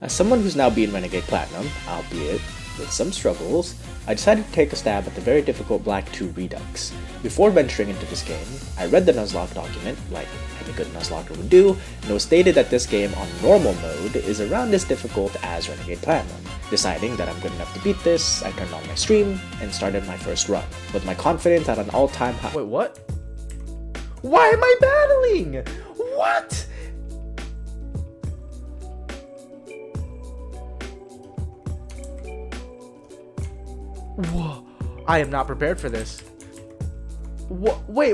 As someone who's now beaten Renegade Platinum, albeit with some struggles, I decided to take a stab at the very difficult Black 2 Redux. Before venturing into this game, I read the Nuzlocke document, like any good Nuzlocker would do, and it was stated that this game on normal mode is around as difficult as Renegade Platinum. Deciding that I'm good enough to beat this, I turned on my stream and started my first run, with my confidence at an all-time high. Wait, what? Why am I battling? What? Whoa, I am not prepared for this. Wait.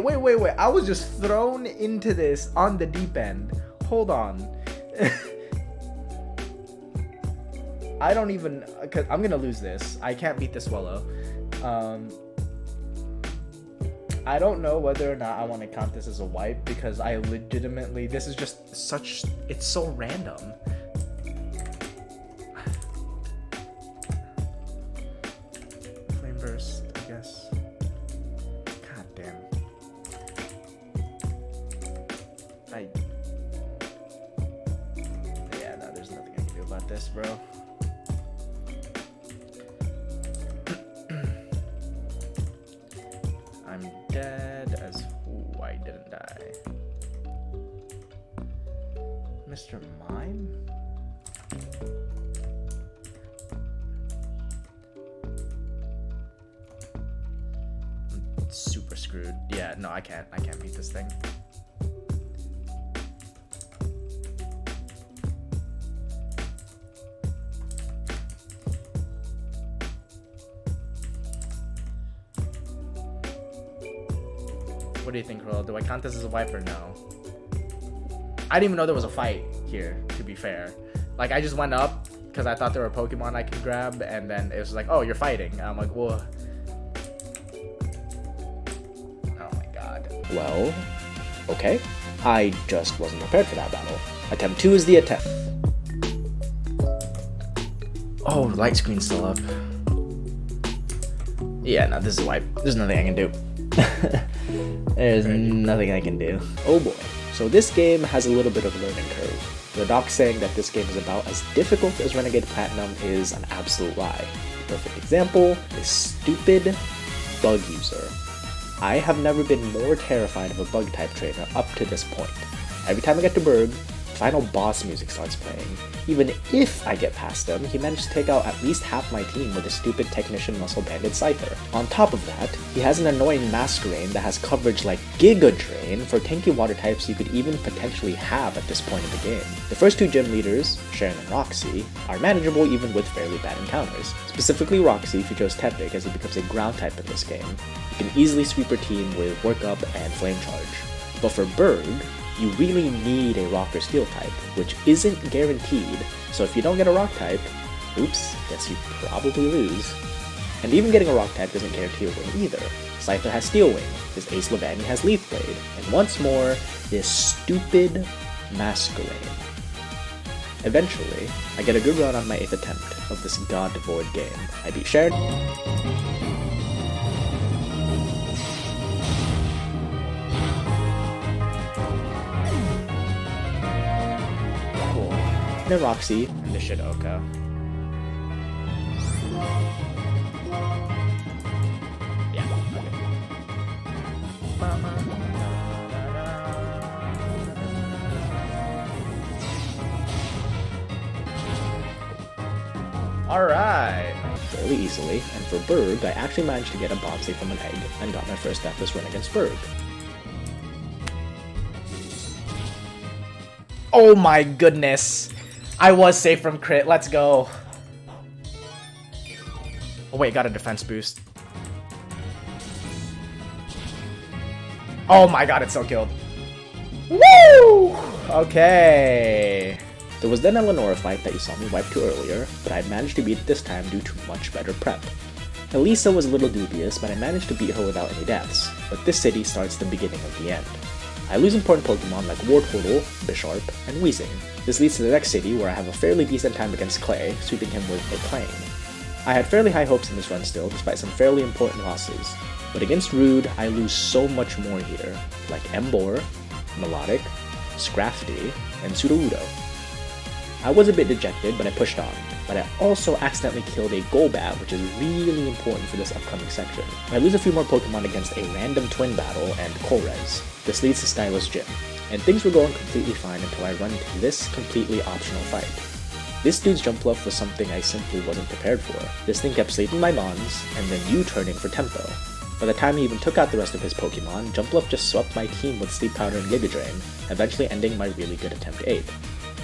I was just thrown into this on the deep end. Hold on. I don't even, cause I'm gonna lose this. I can't beat this Swallow. I don't know whether or not I want to count this as a wipe because I legitimately, this is just such, it's so random. Burst, I guess. God damn. Yeah, no, there's nothing I can do about this, bro. I'm dead as. Ooh, I didn't die. Mr. Mime? Super screwed. Yeah, no, I can't beat this thing. What do you think, Roll? Do I count this as a wipe or no? I didn't even know there was a fight here, to be fair. Like, I just went up because I thought there were Pokemon I could grab, and then it was like, oh, you're fighting. And I'm like, whoa. Well, okay. I just wasn't prepared for that battle. Attempt 2 is the attempt. Oh, light screen's still up. Yeah, no, this is a wipe. There's nothing I can do. There's nothing I can do. Oh boy. So this game has a little bit of a learning curve. The doc saying that this game is about as difficult as Renegade Platinum is an absolute lie. Perfect example is stupid bug user. I have never been more terrified of a bug type trainer up to this point. Every time I get to Berg, final boss music starts playing. Even if I get past him, he managed to take out at least half my team with a stupid Technician Muscle Banded Scyther. On top of that, he has an annoying Masquerain that has coverage like Giga Drain for tanky water types you could even potentially have at this point in the game. The first two gym leaders, Sharon and Roxy, are manageable even with fairly bad encounters. Specifically Roxy, if you chose Tepig as he becomes a ground type in this game. You can easily sweep her team with Work Up and Flame Charge. But for Berg, you really need a Rock or Steel type, which isn't guaranteed, so if you don't get a Rock type, oops, guess you probably lose. And even getting a Rock type doesn't guarantee a win either. Scyther has Steel Wing, his Ace Levani has Leaf Blade, and once more, this stupid Masquerain. Eventually, I get a good run on my 8th attempt of this god-devoid game. I beat Sharon. And Roxy, and the shit Oka. Yeah, okay. Alright! Fairly easily, and for Berg, I actually managed to get a bomb save from an egg, and got my first deathless win against Berg. Oh my goodness! I was safe from crit, let's go. Oh wait, got a defense boost. Oh my god, it's so killed. Woo! Okay. There was then a Lenora fight that you saw me wipe to earlier, but I had managed to beat it this time due to much better prep. Elisa was a little dubious, but I managed to beat her without any deaths, but this city starts the beginning of the end. I lose important Pokemon like Wartortle, Bisharp, and Weezing. This leads to the next city where I have a fairly decent time against Clay, sweeping him with a Plane. I had fairly high hopes in this run still, despite some fairly important losses, but against Rude, I lose so much more here, like Emboar, Melodic, Scrafty, and Sudowoodo. I was a bit dejected, but I pushed on. But I also accidentally killed a Golbat, which is really important for this upcoming section. I lose a few more Pokemon against a random twin battle and Kolrez. This leads to Stylo's Gym, and things were going completely fine until I run into this completely optional fight. This dude's Jumpluff was something I simply wasn't prepared for. This thing kept sleeping my Mons, and then U-turning for Tempo. By the time he even took out the rest of his Pokemon, Jumpluff just swept my team with Sleep Powder and Giga Drain, eventually ending my really good attempt 8.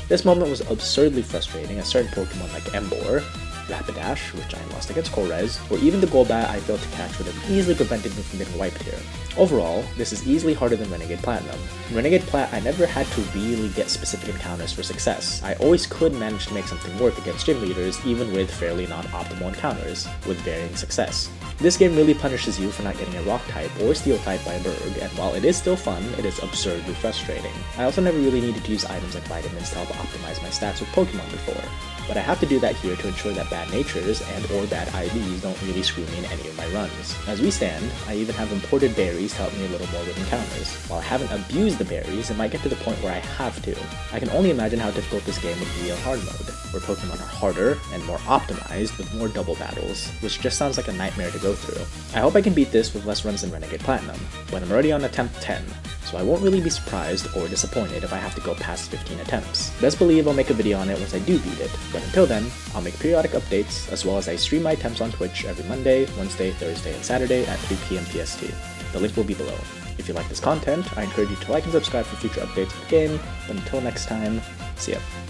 This moment was absurdly frustrating as certain Pokemon like Emboar, Rapidash, which I lost against Kolrez, or even the Golbat I failed to catch would have easily prevented me from getting wiped here. Overall, this is easily harder than Renegade Platinum. In Renegade Plat, I never had to really get specific encounters for success. I always could manage to make something work against gym leaders even with fairly non-optimal encounters, with varying success. This game really punishes you for not getting a Rock type or Steel type by a Berg, and while it is still fun, it is absurdly frustrating. I also never really needed to use items like vitamins to help optimize my stats with Pokemon before, but I have to do that here to ensure that bad natures and or bad IVs don't really screw me in any of my runs. As we stand, I even have imported berries to help me a little more with encounters. While I haven't abused the berries, it might get to the point where I have to. I can only imagine how difficult this game would be on hard mode, where Pokemon are harder and more optimized with more double battles, which just sounds like a nightmare to go through. I hope I can beat this with less runs than Renegade Platinum, but I'm already on attempt 10, so I won't really be surprised or disappointed if I have to go past 15 attempts. Best believe I'll make a video on it once I do beat it, but until then, I'll make periodic updates, as well as I stream my attempts on Twitch every Monday, Wednesday, Thursday, and Saturday at 3 PM PST. The link will be below. If you like this content, I encourage you to like and subscribe for future updates of the game, but until next time, see ya.